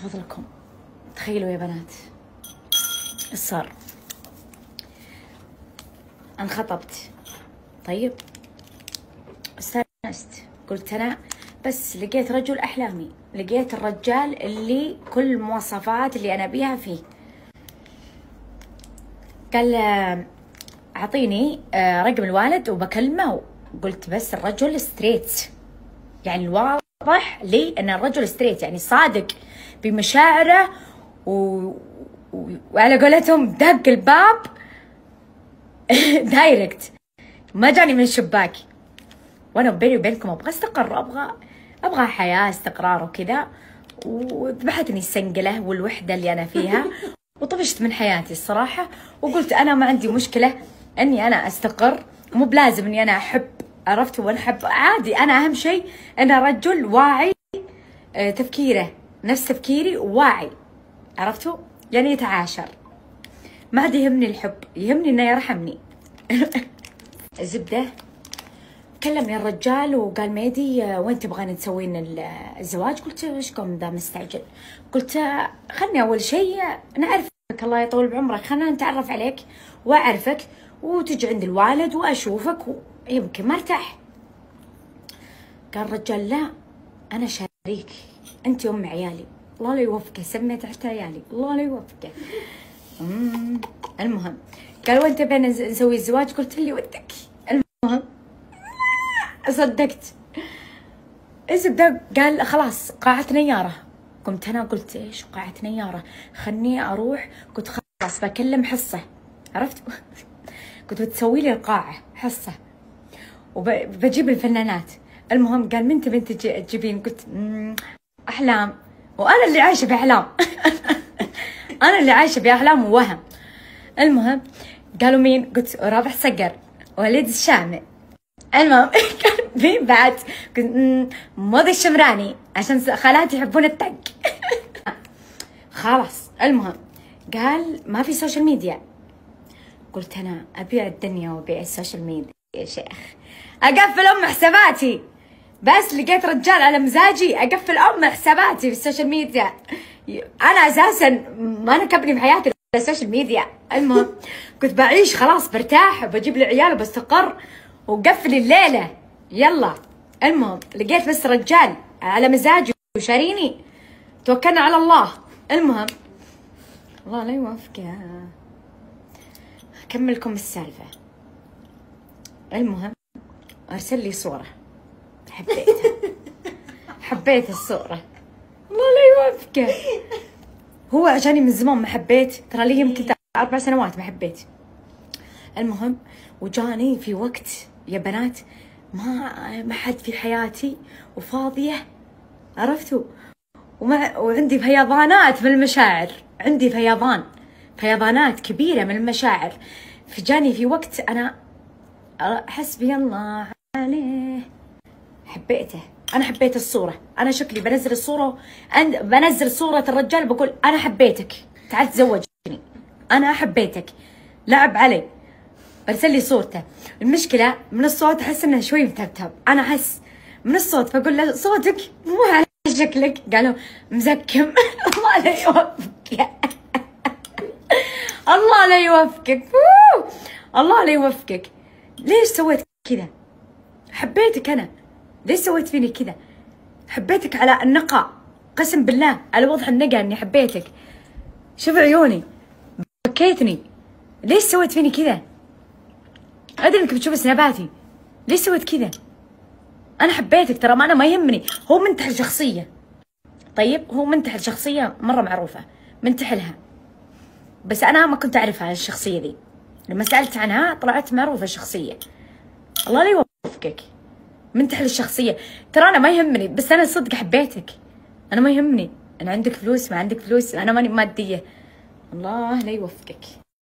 فضلكم تخيلوا يا بنات ايش صار. انخطبت، طيب استانست، قلت انا بس لقيت رجل احلامي، لقيت الرجال اللي كل المواصفات اللي انا بيها فيه. قال اعطيني رقم الوالد وبكلمه، وقلت بس الرجل ستريت، يعني الواضح لي ان الرجل ستريت، يعني صادق بمشاعره وعلى قولتهم دق الباب دايركت، ما جاني من الشباك. وانا بيني وبينكم ابغى استقر، ابغى حياه استقرار وكذا، وذبحتني السنقله والوحده اللي انا فيها وطفشت من حياتي الصراحه. وقلت انا ما عندي مشكله اني انا استقر، مو بلازم اني انا احب، عرفت؟ وانا احب عادي، انا اهم شيء انا رجل واعي، تفكيره نفس تفكيري وواعي، عرفتوا؟ يعني يتعاشر، ما عاد يهمني الحب، يهمني انه يرحمني. الزبده كلمني الرجال وقال ميدي وين تبغين تسوين الزواج؟ قلت ايشكم ذا مستعجل؟ قلت خلني اول شيء نعرفك، الله يطول بعمرك، خلنا نتعرف عليك واعرفك وتجي عند الوالد واشوفك ويمكن ما ارتاح. قال الرجال لا انا شريك، انت ام عيالي، الله لا يوفقه، سميت تحت عيالي الله لا يوفقه. المهم قال وين تبين نسوي الزواج؟ قلت اللي ودك. المهم صدقت. الزبده قال خلاص قاعة نيارة. قمت انا قلت ايش قاعة نيارة؟ خلني اروح. قلت خلاص بكلم حصة، عرفت؟ كنت بتسوي لي القاعة حصة وبجيب الفنانات. المهم قال من تبين تجيبين؟ قلت احلام، وانا اللي عايشة باحلام. انا اللي عايشة باحلام ووهم. المهم قالوا مين؟ قلت رابح صقر، وليد الشامي. المهم مين بعد؟ قلت موضي الشمراني عشان خالاتي يحبون الطق. خلاص المهم قال ما في سوشيال ميديا. قلت انا ابيع الدنيا وابيع السوشيال ميديا يا شيخ، اقفل حساباتي، بس لقيت رجال على مزاجي اقفل حساباتي في السوشيال ميديا. انا اساسا ما نكبني بحياتي السوشيال ميديا. المهم كنت بعيش خلاص برتاح وبجيب لي عيال وبستقر وقفل الليله يلا. المهم لقيت بس رجال على مزاجي وشاريني، توكلنا على الله. المهم الله لا يوفقه، اكملكم السالفه. المهم ارسل لي صوره حبيتها. حبيت الصوره، الله لا يوفقه. هو عشاني من زمان ما حبيت، ترى لي يمكن 4 سنوات ما حبيت. المهم وجاني في وقت يا بنات ما حد في حياتي وفاضيه، عرفتوا؟ وعندي فيضانات من المشاعر، عندي فيضانات كبيره من المشاعر. فجاني في وقت انا حسبي الله عليه، حبيته. انا حبيت الصوره، انا شكلي بنزل الصوره، بنزل صوره الرجال بقول انا حبيتك تعال تزوجني، انا حبيتك، لعب علي. ارسل لي صورته. المشكله من الصوت احس انه شوي متبتب، انا احس من الصوت، فاقول له صوتك مو على شكلك. قالوا مزكم. الله لا يوفقك. الله لا يوفقك، الله لا يوفقك. ليش سويت كذا؟ حبيتك انا، ليش سويت فيني كذا؟ حبيتك على النقاء، قسم بالله على وضح النقا اني حبيتك. شوف عيوني بكيتني، ليش سويت فيني كذا؟ ادري انك بتشوف سناباتي، ليش سويت كذا؟ انا حبيتك ترى، ما انا ما يهمني، هو منتح الشخصيه. طيب هو منتح الشخصيه مره معروفه، منتح لها، بس انا ما كنت اعرفها الشخصيه ذي. لما سالت عنها طلعت معروفه الشخصيه. الله لا يوفقك، منتح للشخصيه. ترى انا ما يهمني، بس انا صدق حبيتك، انا ما يهمني انا عندك فلوس ما عندك فلوس، انا ماني ماديه. الله لا يوفقك.